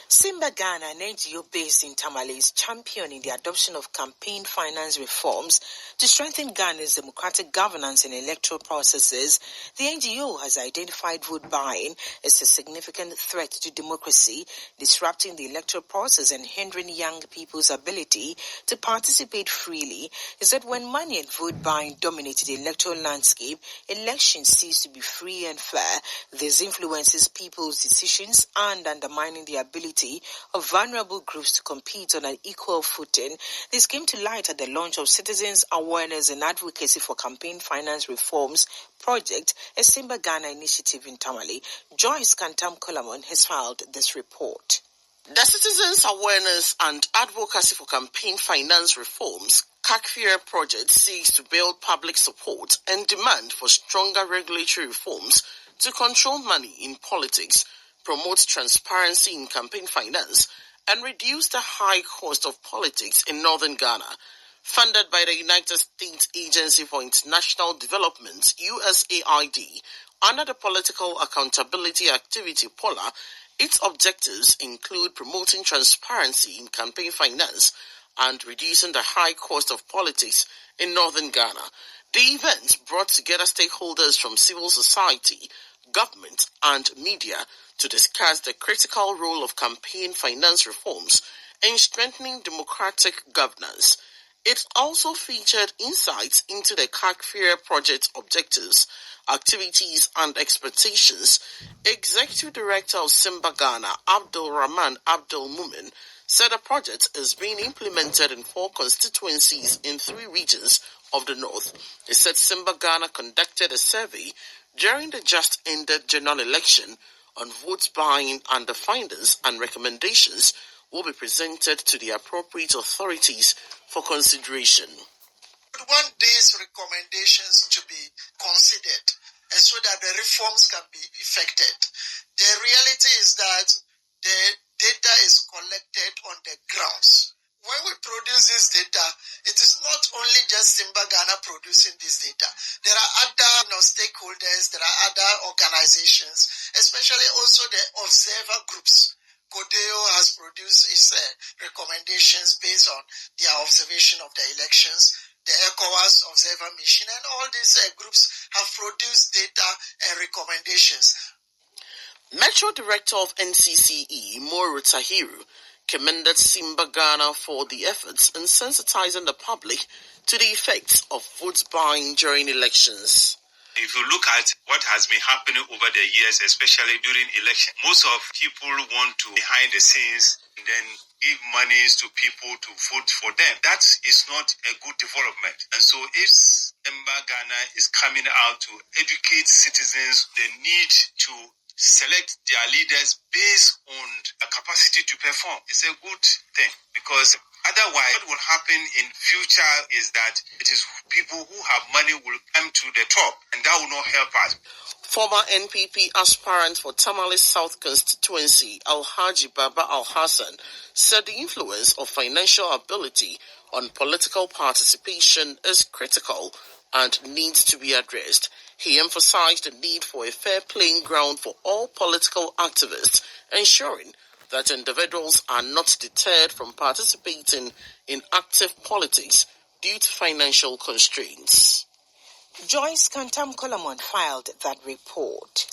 Simba Ghana, an NGO based in Tamale, is championing the adoption of campaign finance reforms to strengthen Ghana's democratic governance and electoral processes. The NGO has identified vote buying as a significant threat to democracy, disrupting the electoral process and hindering young people's ability to participate freely. It said when money and vote buying dominate the electoral landscape, elections cease to be free and fair. This influences people's decisions and undermining the ability of vulnerable groups to compete on an equal footing. This came to light at the launch of Citizens Awareness and Advocacy for Campaign Finance Reforms project, a Simba Ghana initiative in Tamale. Joyce Kantam-Colamon has filed this report. The Citizens Awareness and Advocacy for Campaign Finance Reforms CACFIR project seeks to build public support and demand for stronger regulatory reforms to control money in politics, promote transparency in campaign finance, and reduce the high cost of politics in northern Ghana. Funded by the United States Agency for International Development, USAID, under the Political Accountability Activity POLA, its objectives include promoting transparency in campaign finance and reducing the high cost of politics in northern Ghana. The event brought together stakeholders from civil society, government, and media to discuss the critical role of campaign finance reforms in strengthening democratic governance. It also featured insights into the CACFIR project objectives, activities, and expectations. Executive Director of Simba Ghana, Abdul Rahman Abdul Mumin, said the project is being implemented in 4 constituencies in 3 regions of the north. He said Simba Ghana conducted a survey during the just-ended general election on vote buying, and the findings and recommendations will be presented to the appropriate authorities for consideration. We want these recommendations to be considered and so that the reforms can be effected. The reality is that the data is collected on the grounds. When we produce this data, it is not only just Simba Ghana producing this data. There are other stakeholders, there are other organizations, especially also the observer groups. Codeo has produced its recommendations based on their observation of the elections. The ECOWAS Observer Mission and all these groups have produced data and recommendations. Metro Director of NCCE, Moru Tahiru, commended Simba Ghana for the efforts in sensitizing the public to the effects of vote buying during elections. If you look at what has been happening over the years, especially during election, most of people want to behind the scenes and then give monies to people to vote for them. That is not a good development. And so if Simba Ghana is coming out to educate citizens, they need to select their leaders based on a capacity to perform. It's a good thing, because otherwise what will happen in future is that it is people who have money will come to the top, and that will not help us. Former NPP aspirant for Tamale South constituency, Alhaji Baba Al-Hassan, said the influence of financial ability on political participation is critical and needs to be addressed. He emphasized the need for a fair playing ground for all political activists, ensuring that individuals are not deterred from participating in active politics due to financial constraints. Joyce Kantam-Colamon filed that report.